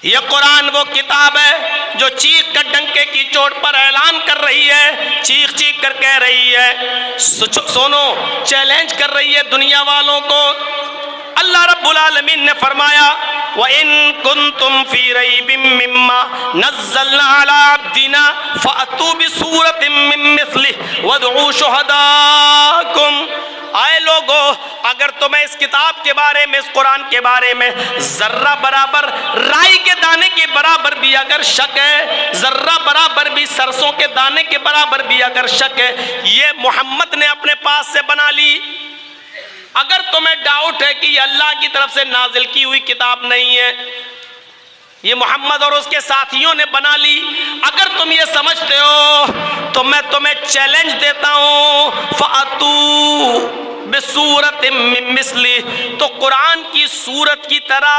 یہ قرآن وہ کتاب ہے جو چیخ کر ڈنکے کی چوٹ پر اعلان کر رہی ہے، چیخ چیخ کر کہہ رہی ہے، سنو، چیلنج کر رہی ہے دنیا والوں کو۔ اللہ رب العالمین نے فرمایا وَإِن كُنتُمْ فِي رَيْبٍ مِّمَّا نَزَّلْنَا عَلَىٰ عَبْدِنَا فَأْتُوا بِسُورَةٍ مِّن مِّثْلِهِ وَادْعُوا شُهَدَاءَكُمْ۔ آئے لوگو، اگر تمہیں اس کتاب کے بارے میں، اس قرآن کے بارے میں ذرہ برابر رائی کے دانے کے برابر بھی اگر شک ہے، ذرہ برابر بھی سرسوں کے دانے کے برابر بھی اگر شک ہے، یہ محمد نے اپنے پاس سے بنا لی۔ اگر تمہیں ڈاؤٹ ہے کہ یہ اللہ کی طرف سے نازل کی ہوئی کتاب نہیں ہے، یہ محمد اور اس کے ساتھیوں نے بنا لی، اگر تم یہ سمجھتے ہو تو میں تمہیں چیلنج دیتا ہوں فَأْتُوا بِسُورَةٍ مِّن مِّثْلِهِ، تو قرآن کی سورت کی طرح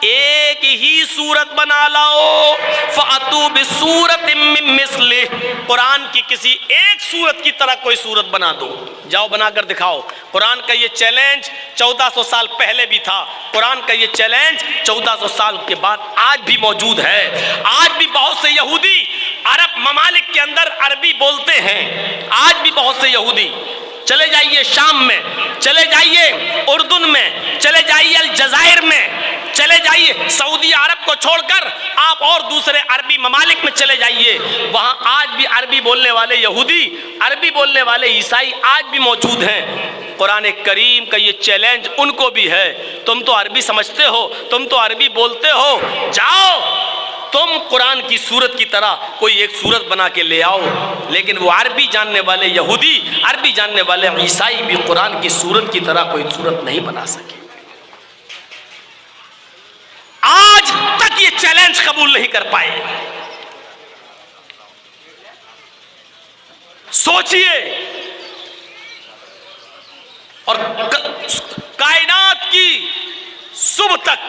ایک ہی سورت بنا لاؤ۔ فَأْتُوا بِسُورَةٍ مِّن مِّثْلِهِ، قرآن کی کسی ایک سورت کی طرح کوئی سورت بنا دو، جاؤ بنا کر دکھاؤ۔ قرآن کا یہ چیلنج 1400 سال پہلے بھی تھا، قرآن کا یہ چیلنج 1400 سال کے بعد آج بھی موجود ہے۔ آج بھی بہت سے یہودی عرب ممالک کے اندر عربی بولتے ہیں، آج بھی بہت سے یہودی، چلے جائیے شام میں، چلے جائیے اردن میں، چلے جائیے الجزائر میں، چلے جائیے سعودی عرب کو چھوڑ کر آپ اور دوسرے عربی ممالک میں چلے جائیے، وہاں آج بھی عربی بولنے والے یہودی، عربی بولنے والے عیسائی آج بھی موجود ہیں۔ قرآن کریم کا یہ چیلنج ان کو بھی ہے، تم تو عربی سمجھتے ہو، تم تو عربی بولتے ہو، جاؤ تم قرآن کی سورت کی طرح کوئی ایک سورت بنا کے لے آؤ۔ لیکن وہ عربی جاننے والے یہودی، عربی جاننے والے عیسائی بھی قرآن کی سورت کی طرح کوئی سورت نہیں بنا سکے۔ آج تک یہ چیلنج قبول نہیں کر پائے۔ سوچئے، اور کائنات کی صبح تک،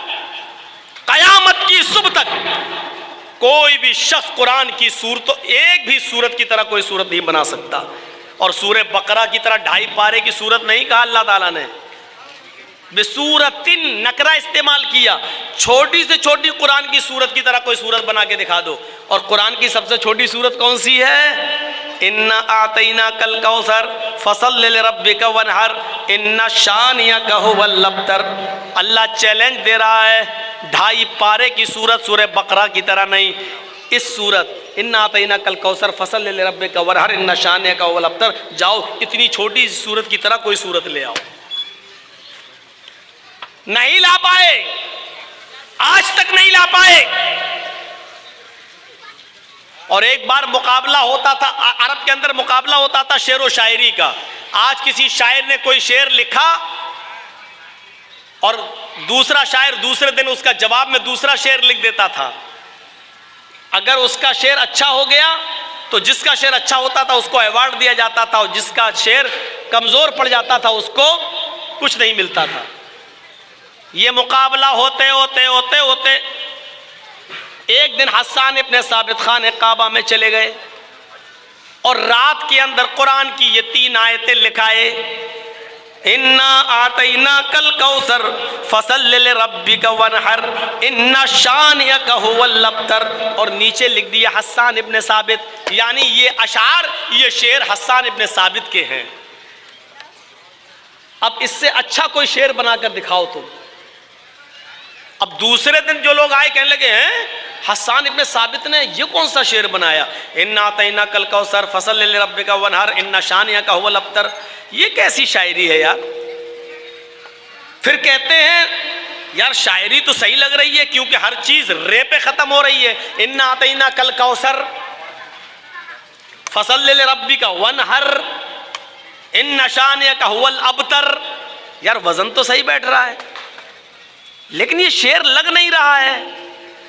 قیامت کی صبح تک کوئی بھی شخص قرآن کی صورت، ایک بھی صورت کی طرح کوئی صورت نہیں بنا سکتا۔ اور سورہ بقرہ کی طرح 2.5 پارے کی صورت نہیں کہا اللہ تعالیٰ نے، بِسُورَةٍ نکرہ استعمال کیا، چھوٹی سے چھوٹی قرآن کی صورت کی طرح کوئی صورت بنا کے دکھا دو۔ اور قرآن کی سب سے چھوٹی صورت کون سی ہے؟ اِنَّا أَعْطَيْنَاكَ الْكَوْثَرَ فَصَلِّ لِرَبِّكَ وَانْحَرْ إِنَّ شَانِئَكَ هُوَ الْأَبْتَرُ۔ اللہ چیلنج دے رہا ہے، 2.5 پارے کی صورت سورہ بقرہ کی طرح نہیں، اس صورت اِنَّا أَعْطَيْنَاكَ الْكَوْثَرَ فَصَلِّ لِرَبِّكَ وَانْحَرْ إِنَّ شَانِئَكَ هُوَ الْأَبْتَرُ، جاؤ اتنی چھوٹی صورت کی طرح کوئی صورت لے آؤ۔ نہیں لا پائے، آج تک نہیں لا پائے۔ اور ایک بار مقابلہ ہوتا تھا، عرب کے اندر مقابلہ ہوتا تھا شعر و شاعری کا۔ آج کسی شاعر نے کوئی شعر لکھا اور دوسرا شاعر دوسرے دن اس کا جواب میں دوسرا شعر لکھ دیتا تھا۔ اگر اس کا شعر اچھا ہو گیا تو جس کا شعر اچھا ہوتا تھا اس کو ایوارڈ دیا جاتا تھا، اور جس کا شعر کمزور پڑ جاتا تھا اس کو کچھ نہیں ملتا تھا۔ یہ مقابلہ ہوتے ہوتے ہوتے ہوتے ایک دن حسان ابن ثابت خان کعبہ میں چلے گئے اور رات کے اندر قرآن کی یہ 3 آیتیں لکھائے، اِنَّا أَعْطَيْنَاكَ الْكَوْثَرَ فَصَلِّ لِرَبِّكَ وَانْحَرْ إِنَّ شَانِئَكَ هُوَ الْأَبْتَرُ، اور نیچے لکھ دیا حسان ابن ثابت، یعنی یہ اشعار، یہ شعر حسان ابن ثابت کے ہیں۔ اب اس سے اچھا کوئی شعر بنا کر دکھاؤ تم۔ اب دوسرے دن جو لوگ آئے کہنے لگے ہیں حسان ابن ثابت نے یہ کون سا شعر بنایا، اِنَّا أَعْطَيْنَاكَ الْكَوْثَرَ فَصَلِّ لِرَبِّكَ وَانْحَرْ إِنَّ شَانِئَكَ هُوَ الْأَبْتَرُ، یہ کیسی شاعری ہے یار۔ پھر کہتے ہیں یار شاعری تو صحیح لگ رہی ہے کیونکہ ہر چیز رے پہ ختم ہو رہی ہے، اِنَّا أَعْطَيْنَاكَ الْكَوْثَرَ فَصَلِّ لِرَبِّكَ وَانْحَرْ إِنَّ شَانِئَكَ هُوَ الْأَبْتَرُ، یار وزن تو صحیح بیٹھ رہا ہے لیکن یہ شعر لگ نہیں رہا ہے،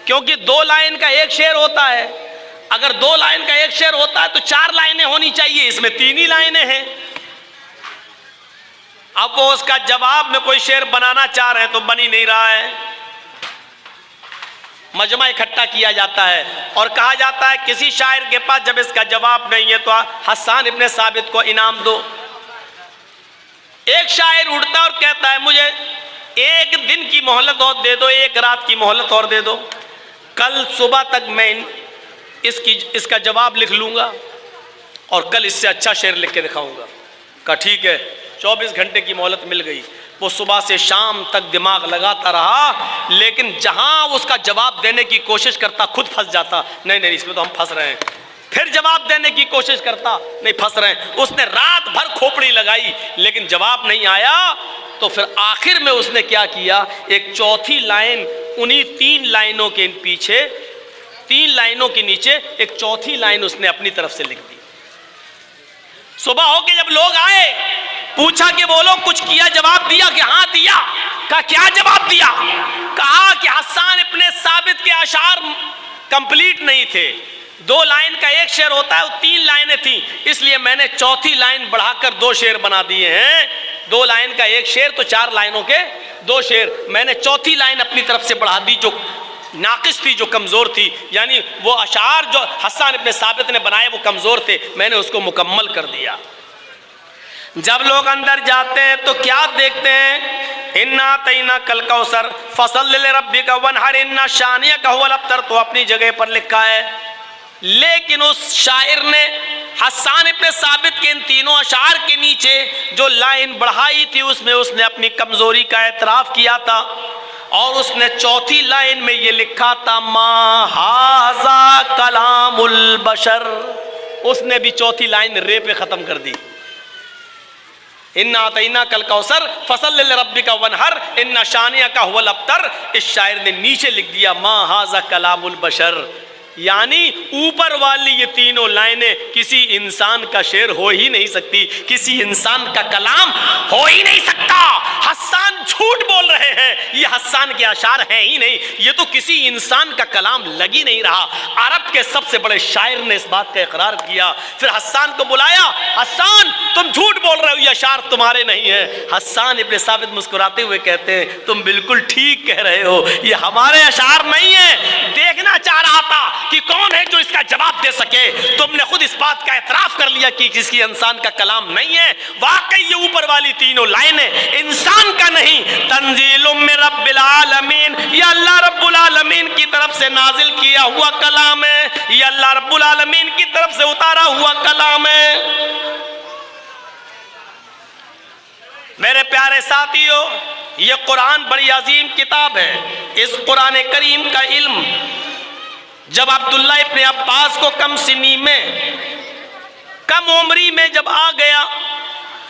کیونکہ 2 لائن کا ایک شعر ہوتا ہے، اگر 2 لائن کا ایک شعر ہوتا ہے تو 4 لائنیں ہونی چاہیے، اس میں 3 ہی لائنیں ہیں۔ اب وہ اس کا جواب میں کوئی شعر بنانا چاہ رہے ہیں تو بن ہی نہیں رہا ہے۔ مجمع اکٹھا کیا جاتا ہے اور کہا جاتا ہے کسی شاعر کے پاس جب اس کا جواب نہیں ہے تو حسان ابن ثابت کو انعام دو۔ ایک شاعر اٹھتا اور کہتا ہے مجھے 1 دن کی مہلت اور دے دو، 1 رات کی مہلت اور دے دو۔ کل صبح تک میں اس کا جواب لکھ لوں گا اور کل اس سے اچھا شعر لکھ کے دکھاؤں گا۔ کہا ٹھیک ہے، 24 گھنٹے کی مہلت مل گئی۔ وہ صبح سے شام تک دماغ لگاتا رہا، لیکن جہاں اس کا جواب دینے کی کوشش کرتا خود پھنس جاتا، نہیں اس میں تو ہم پھنس رہے ہیں۔ پھر جواب دینے کی کوشش کرتا، نہیں پھنس رہے ہیں۔ اس نے رات بھر کھوپڑی لگائی لیکن جواب نہیں آیا، تو پھر آخر میں اس نے کیا کیا، ایک چوتھی لائن انہی 3 لائنوں کے پیچھے، 3 لائنوں کے نیچے ایک چوتھی لائن اس نے اپنی طرف سے لکھ دی۔ صبح ہو کے جب لوگ آئے، پوچھا کہ بولو کچھ کیا؟ جواب دیا کہ ہاں دیا۔ کہا کیا جواب دیا؟ کہا کہ حسان ابن ثابت کے اشعار کمپلیٹ نہیں تھے، 2 لائن کا ایک شعر ہوتا ہے، وہ 3 لائنیں تھیں، اس لیے میں نے چوتھی لائن بڑھا کر 2 شعر بنا دیے ہیں۔ 2 لائن کا ایک شعر تو 4 لائنوں کے 2 شعر، میں نے چوتھی لائن اپنی طرف سے بڑھا دی جو ناقص تھی، جو کمزور تھی، یعنی وہ اشعار جو حسان ابن ثابت نے بنائے وہ کمزور تھے، میں نے اس کو مکمل کر دیا۔ جب لوگ اندر جاتے ہیں تو کیا دیکھتے ہیں؟ اِنَّا أَعْطَيْنَاكَ الْكَوْثَرَ فَصَلِّ لِرَبِّكَ وَانْحَرْ إِنَّ شَانِئَكَ هُوَ الْأَبْتَرُ، تو اپنی جگہ پر لکھا ہے، لیکن اس شاعر نے حسان ابن ثابت کے ان 3 اشعار کے نیچے جو لائن بڑھائی تھی اس میں اس نے اپنی کمزوری کا اعتراف کیا تھا، اور اس نے چوتھی لائن میں یہ لکھا تھا مَا هَذَا کلام البشر، اس نے بھی چوتھی لائن رے پہ ختم کر دی۔ اِنَّا أَعْطَيْنَاكَ الْكَوْثَرَ فَصَلِّ لِرَبِّكَ وَانْحَرْ إِنَّ شَانِئَكَ هُوَ الْأَبْتَرُ، اس شاعر نے نیچے لکھ دیا مَا هَذَا کلام البشر، یعنی اوپر والی یہ 3 لائنیں کسی انسان کا شعر ہو ہی نہیں سکتی، کسی انسان کا کلام ہو ہی نہیں سکتا۔ حسان جھوٹ بول رہے ہیں، یہ حسان کے اشعار ہیں ہی نہیں، یہ تو کسی انسان کا کلام لگ ہی نہیں رہا۔ عرب کے سب سے بڑے شاعر نے اس بات کا اقرار کیا، پھر حسان کو بلایا، حسان تم جھوٹ بول رہے ہو، یہ اشعار تمہارے نہیں ہیں۔ حسان ابن ثابت مسکراتے ہوئے کہتے ہیں تم بالکل ٹھیک کہہ رہے ہو، یہ ہمارے اشعار نہیں ہیں۔ دیکھنا چاہ رہا تھا کہ کون ہے جو اس کا جواب دے سکے، تم نے خود اس بات کا اعتراف کر لیا کہ کسی انسان کا کلام نہیں ہے۔ واقعی یہ اوپر والی 3 لائنیں انسان کا نہیں، تنزیل من رب العالمین، یہ اللہ رب العالمین کی طرف سے نازل کیا ہوا کلام ہے، یہ اللہ رب العالمین کی طرف سے اتارا ہوا کلام ہے۔ میرے پیارے ساتھیو، یہ قرآن بڑی عظیم کتاب ہے۔ اس قرآن کریم کا علم جب عبداللہ ابن عباس کو کم سنی میں، کم عمری میں جب آ گیا،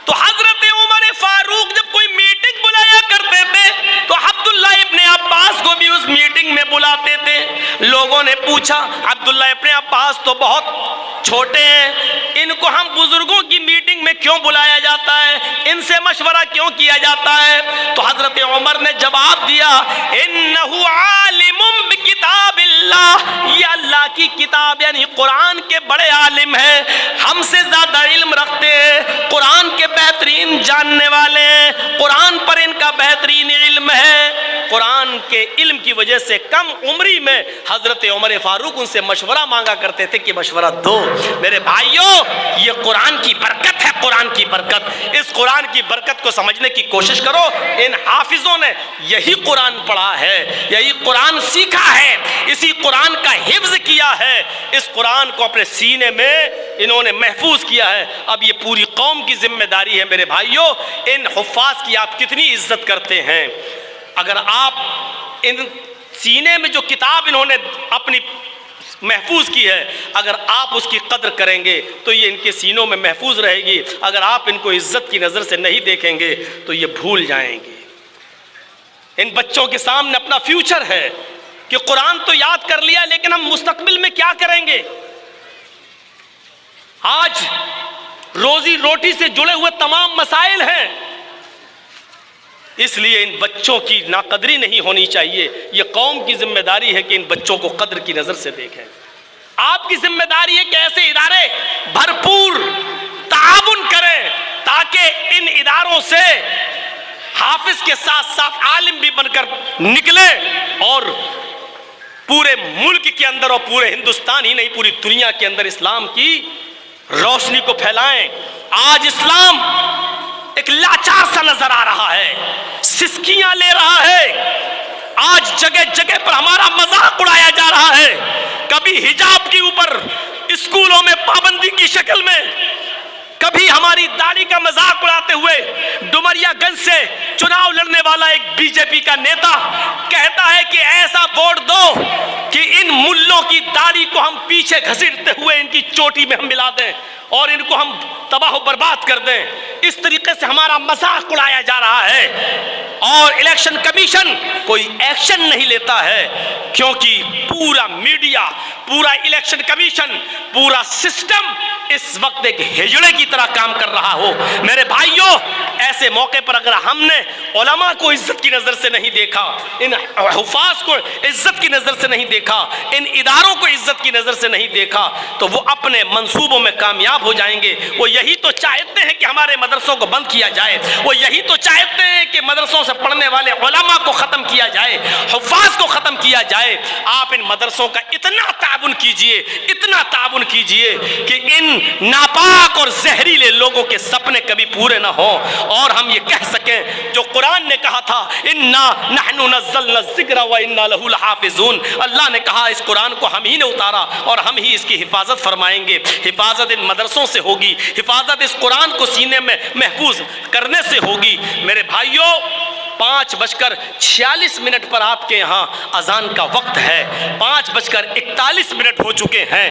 تو حضرت عمر فاروق جب کوئی میٹنگ بلایا کرتے تھے تو عبداللہ ابن عباس کو بھی اس میٹنگ میں بلاتے تھے۔ لوگوں نے پوچھا عبداللہ ابن عباس تو بہت چھوٹے ہیں، ان کو ہم بزرگوں کی میٹنگ میں کیوں بلایا جاتا ہے، ان سے مشورہ کیوں کیا جاتا ہے؟ تو حضرت عمر نے جواب دیا انہ عالم بکتاب اللہ، یہ اللہ کی کتاب یعنی قرآن کے بڑے عالم ہیں، ہم سے زیادہ علم رکھتے ہیں، قرآن کے بہترین جاننے والے ہیں، قرآن پر ان کا بہترین علم ہے۔ قرآن کے علم کی وجہ سے کم عمری میں حضرت عمر فاروق ان سے مشورہ مانگا کرتے تھے کہ مشورہ دو۔ میرے بھائیوں، یہ قرآن کی برکت ہے، قرآن کی برکت۔ اس قرآن کی برکت کو سمجھنے کی کوشش کرو۔ ان حافظوں نے یہی قرآن پڑھا ہے، یہی قرآن سیکھا ہے، اسی قرآن کا حفظ کیا ہے، اس قرآن کو اپنے سینے میں انہوں نے محفوظ کیا ہے۔ اب یہ پوری قوم کی ذمہ داری ہے میرے بھائیوں، ان حفاظ کی آپ کتنی عزت کرتے ہیں۔ اگر آپ ان سینے میں جو کتاب انہوں نے اپنی محفوظ کی ہے، اگر آپ اس کی قدر کریں گے تو یہ ان کے سینوں میں محفوظ رہے گی۔ اگر آپ ان کو عزت کی نظر سے نہیں دیکھیں گے تو یہ بھول جائیں گے۔ ان بچوں کے سامنے اپنا فیوچر ہے کہ قرآن تو یاد کر لیا لیکن ہم مستقبل میں کیا کریں گے؟ آج روزی روٹی سے جڑے ہوئے تمام مسائل ہیں، اس لیے ان بچوں کی ناقدری نہیں ہونی چاہیے۔ یہ قوم کی ذمہ داری ہے کہ ان بچوں کو قدر کی نظر سے دیکھیں۔ آپ کی ذمہ داری ہے کہ ایسے ادارے بھرپور تعاون کریں تاکہ ان اداروں سے حافظ کے ساتھ ساتھ عالم بھی بن کر نکلے اور پورے ملک کے اندر اور پورے ہندوستان ہی نہیں پوری دنیا کے اندر اسلام کی روشنی کو پھیلائیں۔ آج اسلام ایک لاچار سا نظر آ رہا ہے، سسکیاں لے رہا ہے، آج جگہ جگہ پر ہمارا مذاق اڑایا جا رہا ہے، کبھی حجاب کے اوپر اسکولوں میں پابندی کی شکل میں، کبھی ہماری داڑھی کا مذاق اڑاتے ہوئے ڈمریا گنج سے چناؤ لڑنے والا ایک بی جے پی کا نیتا کہتا ہے کہ ایسا ووٹ دو کہ ان ملوں کی داڑھی کو ہم پیچھے گھسیٹتے ہوئے ان کی چوٹی میں ہم ملا دیں اور ان کو ہم تباہ و برباد کر دیں۔ اس طریقے سے ہمارا مذاق اڑایا جا رہا ہے اور الیکشن کمیشن کوئی ایکشن نہیں لیتا ہے، کیونکہ پورا میڈیا، پورا الیکشن کمیشن، پورا سسٹم اس وقت ایک ہجڑے کی طرح کام کر رہا ہو۔ میرے بھائیوں، ایسے موقع پر اگر ہم نے علماء کو عزت کی نظر سے نہیں دیکھا، ان حفاظ کو عزت کی نظر سے نہیں دیکھا، ان اداروں کو عزت کی نظر سے نہیں دیکھا، تو وہ اپنے منصوبوں میں کامیاب ہو جائیں گے۔ وہ یہی تو چاہتے ہیں کہ ہمارے مدرسوں کو بند کیا جائے، وہ یہی تو چاہتے ہیں کہ مدرسوں سے پڑھنے والے علماء کو ختم کیا جائے، حفاظ کو ختم کیا جائے۔ آپ ان مدرسوں کا اتنا تعاون کیجئے، اتنا تعاون کیجئے کہ ان ناپاک اور زہریلے لوگوں کے سپنے کبھی پورے نہ ہوں، اور ہم یہ کہہ سکیں جو قرآن نے کہا تھا اِنَّا نَحْنُ نَزَّلْنَا الذِّكْرَ وَإِنَّا لَهُ لَحَافِظُونَ۔ اللہ نے کہا اس قرآن کو ہم ہی نے اتارا اور ہم ہی اس کی حفاظت فرمائیں گے۔ حفاظت ان مدرسوں سے ہوگی، حفاظت اس قرآن کو سینے میں محفوظ کرنے سے ہوگی۔ میرے بھائیوں، 5:46 پر آپ کے یہاں اذان کا وقت ہے، 5:41 ہو چکے ہیں۔